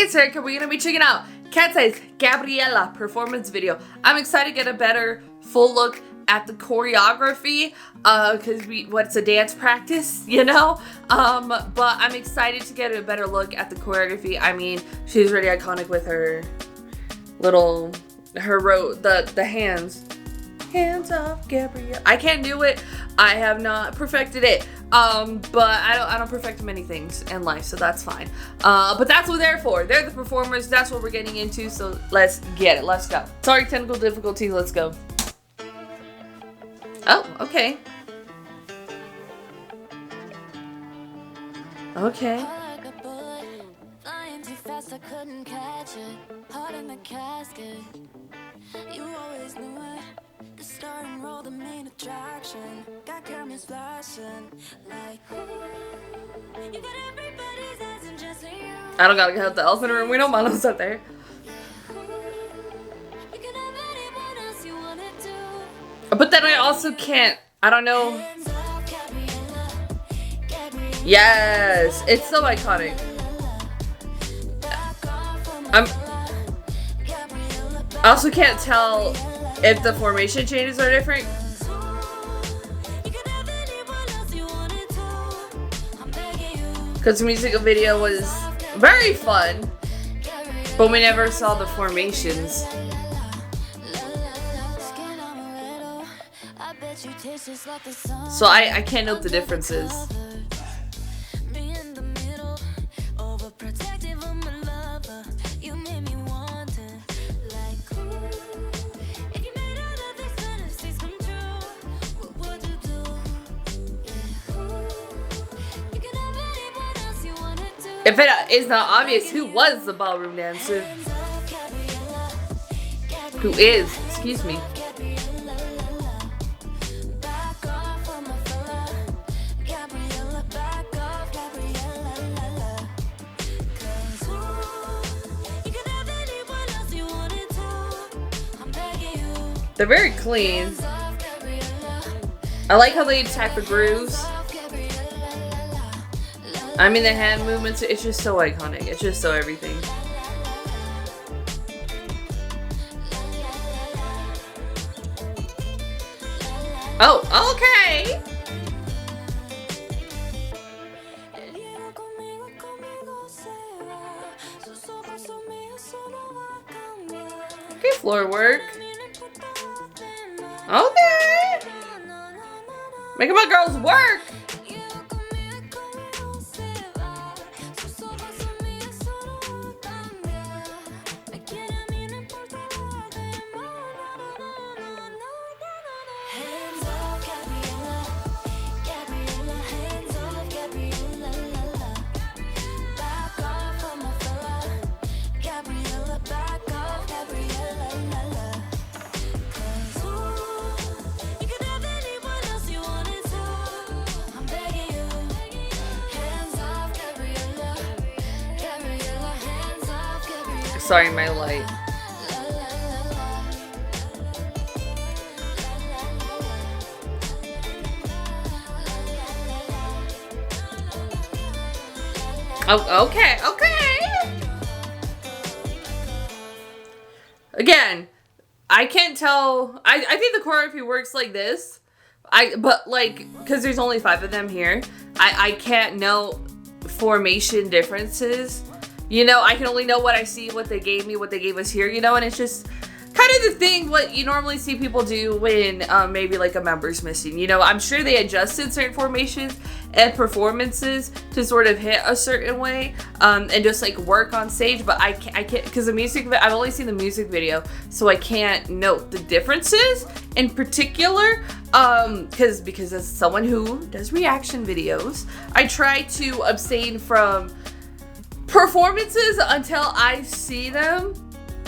it's Erika. We're gonna be checking out KATSEYE's Gabriela performance video. I'm excited to get a better full look at the choreography, cause it's a dance practice, you know? But I'm excited to get a better look at the choreography. I mean, she's really iconic with her little, the hands. Hands off, Gabriela. I can't do it. I have not perfected it. But I don't perfect many things in life, so that's fine. But that's what they're for. They're the performers. That's what we're getting into. So let's get it. Let's go. Sorry, technical difficulties. Let's go. Oh, okay. Okay. I couldn't catch it. Heart in the casket. You always knew it. The star and roll the main attraction. Got cameras flashing like you got everybody's eyes and just you. I don't gotta get the elephant room. We know Malo's up there. But then I also can't. I don't know. Yes, it's so iconic. I also can't tell if the formation changes are different. Because the music video was very fun, but we never saw the formations. So I can't note the differences. If it is not obvious who was the ballroom dancer, who is, excuse me. They're very clean. I like how they attack the grooves. I mean, the hand movements, it's just so iconic. It's just so everything. Oh, okay. Okay, floor work. Okay. Making my girls work. Sorry, my light. Oh, okay, okay. Again, I can't tell. I think the choreography works like this. But like, because there's only 5 of them here, I can't know formation differences. You know, I can only know what I see, what they gave me, what they gave us here, you know, and it's just kind of the thing what you normally see people do when maybe like a member's missing. You know, I'm sure they adjusted certain formations and performances to sort of hit a certain way and just like work on stage, but I can't because I've only seen the music video, so I can't note the differences in particular because as someone who does reaction videos, I try to abstain from performances until I see them,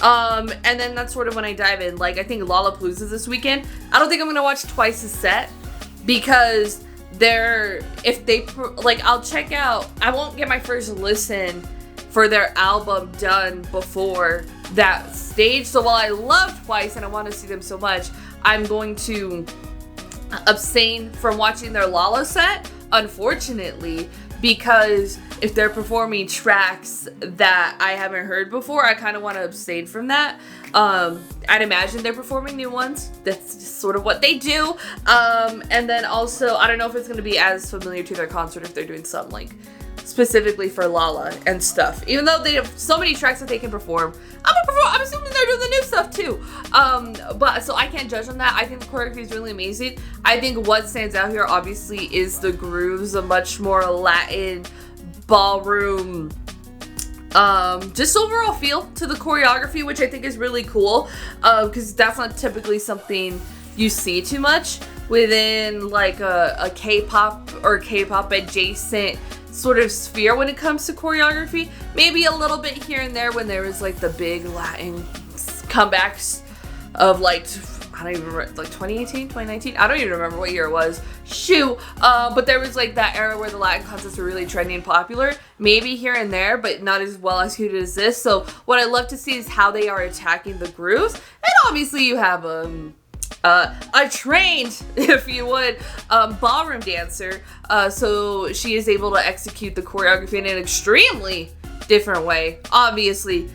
and then that's sort of when I dive in. Like, I think Lollapalooza this weekend, I don't think I'm gonna watch twice as set because I'll check out, I won't get my first listen for their album done before that stage. So while I love Twice and I want to see them so much, I'm going to abstain from watching their Lala set, unfortunately, because if they're performing tracks that I haven't heard before, I kind of want to abstain from that. I'd imagine they're performing new ones. That's just sort of what they do. And then also, I don't know if it's going to be as familiar to their concert if they're doing something like specifically for Lala and stuff. Even though they have so many tracks that they can perform, I'm assuming they're doing the new stuff too. But so I can't judge on that. I think the choreography is really amazing. I think what stands out here obviously is the grooves, a much more Latin ballroom just overall feel to the choreography, which I think is really cool, because that's not typically something you see too much within like a K-pop or K-pop adjacent sort of sphere when it comes to choreography. Maybe a little bit here and there when there was like the big Latin comebacks of like, I don't even remember, like 2018, 2019? I don't even remember what year it was. Shoot. But there was like that era where the Latin concerts were really trendy and popular. Maybe here and there, but not as well executed as this. So what I love to see is how they are attacking the grooves. And obviously you have a trained, if you would, ballroom dancer. So she is able to execute the choreography in an extremely different way. Obviously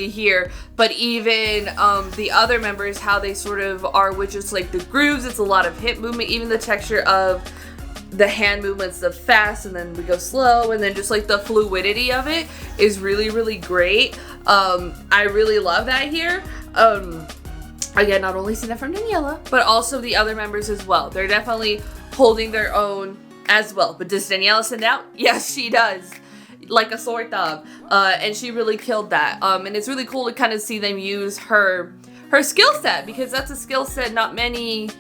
here, but even the other members, how they sort of are with just like the grooves. It's a lot of hip movement, even the texture of the hand movements, the fast and then we go slow, and then just like the fluidity of it is really, really great. I really love that here. Again, not only seeing that from Daniela, but also the other members as well. They're definitely holding their own as well. But does Daniela stand out? Yes, she does. Like a sore thumb. And she really killed that. And it's really cool to kind of see them use her skill set, because that's a skill set not many,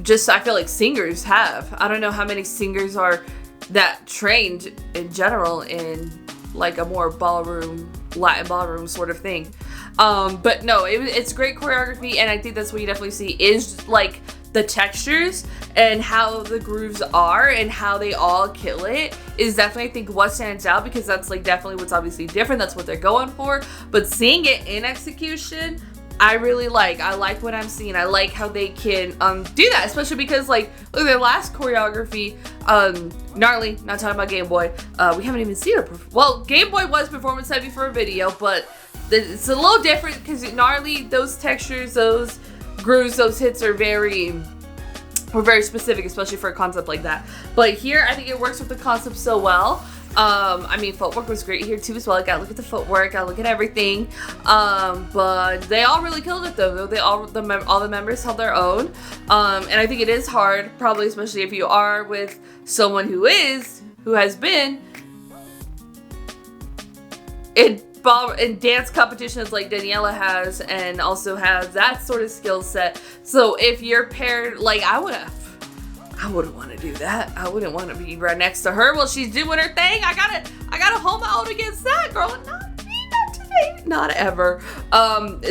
just I feel like singers have. I don't know how many singers are that trained in general in like a more ballroom, Latin ballroom sort of thing. But no, it's great choreography, and I think that's what you definitely see is like the textures and how the grooves are and how they all kill it is definitely, I think, what stands out, because that's like definitely what's obviously different. That's what they're going for. But seeing it in execution, I like what I'm seeing. I like how they can do that, especially because like look at their last choreography, Gnarly, not talking about Game Boy. We haven't even seen her well, Game Boy was performance heavy for a video, but it's a little different because Gnarly, those textures, those grooves, those hits are very specific, especially for a concept like that. But here, I think it works with the concept so well. I mean, footwork was great here too as well. I gotta look at the footwork, gotta look at everything. But they all really killed it though. All the members held their own. And I think it is hard, probably especially if you are with someone who has been in dance competitions like Daniela has, and also has that sort of skill set. So if you're paired, like I wouldn't want to do that. I wouldn't want to be right next to her while she's doing her thing. I gotta hold my own against that girl. Not today, not ever.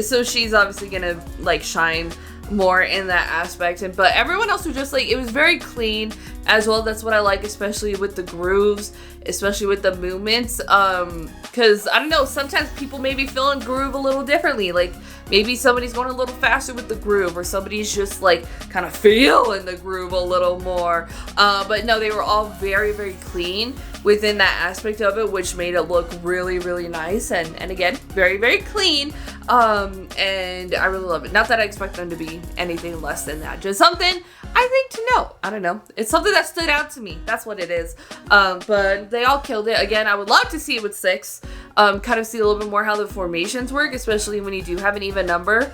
So she's obviously gonna like shine more in that aspect, but everyone else was just like, it was very clean as well. That's what I like, especially with the grooves, especially with the movements, because I don't know, sometimes people maybe feel in groove a little differently. Like maybe somebody's going a little faster with the groove, or somebody's just like kind of feeling the groove a little more, but no, they were all very, very clean within that aspect of it, which made it look really, really nice, and again, very, very clean. And I really love it. Not that I expect them to be anything less than that, just something I think to know. I don't know, it's something that stood out to me, that's what it is. But they all killed it. Again, I would love to see it with 6, kind of see a little bit more how the formations work, especially when you do have an even number.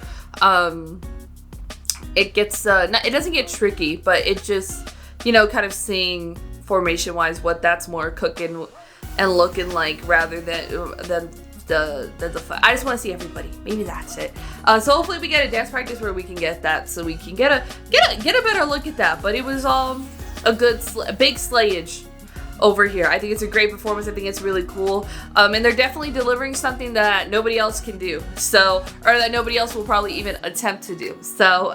It gets it doesn't get tricky, but it just, you know, kind of seeing formation wise what that's more cooking and looking like, rather than the I just want to see everybody. Maybe that's it. So hopefully we get a dance practice where we can get that, so we can get a better look at that. But it was all a good big slayage over here. I think it's a great performance. I think it's really cool. And they're definitely delivering something that nobody else can do. So, or that nobody else will probably even attempt to do. So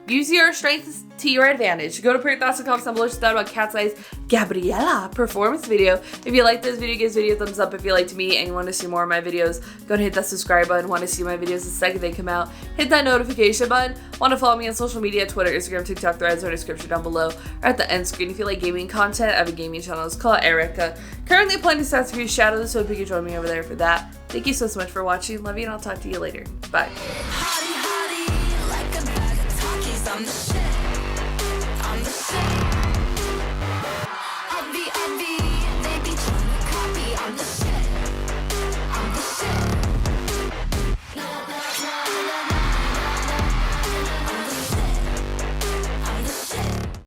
use your strengths to your advantage. Go to PrettyThoughts.com down below to talk about KATSEYE's Gabriela performance video. If you like this video, give this video a thumbs up. If you liked me and you want to see more of my videos, go and hit that subscribe button. Want to see my videos the second they come out, hit that notification button. Want to follow me on social media, Twitter, Instagram, TikTok, threads, or description down below, or at the end screen. If you like gaming content, I have a gaming channel. It's called Erika. Currently playing Assassin's Creed Shadows, so hope you can join me over there for that. Thank you so much for watching. Love you, and I'll talk to you later. Bye.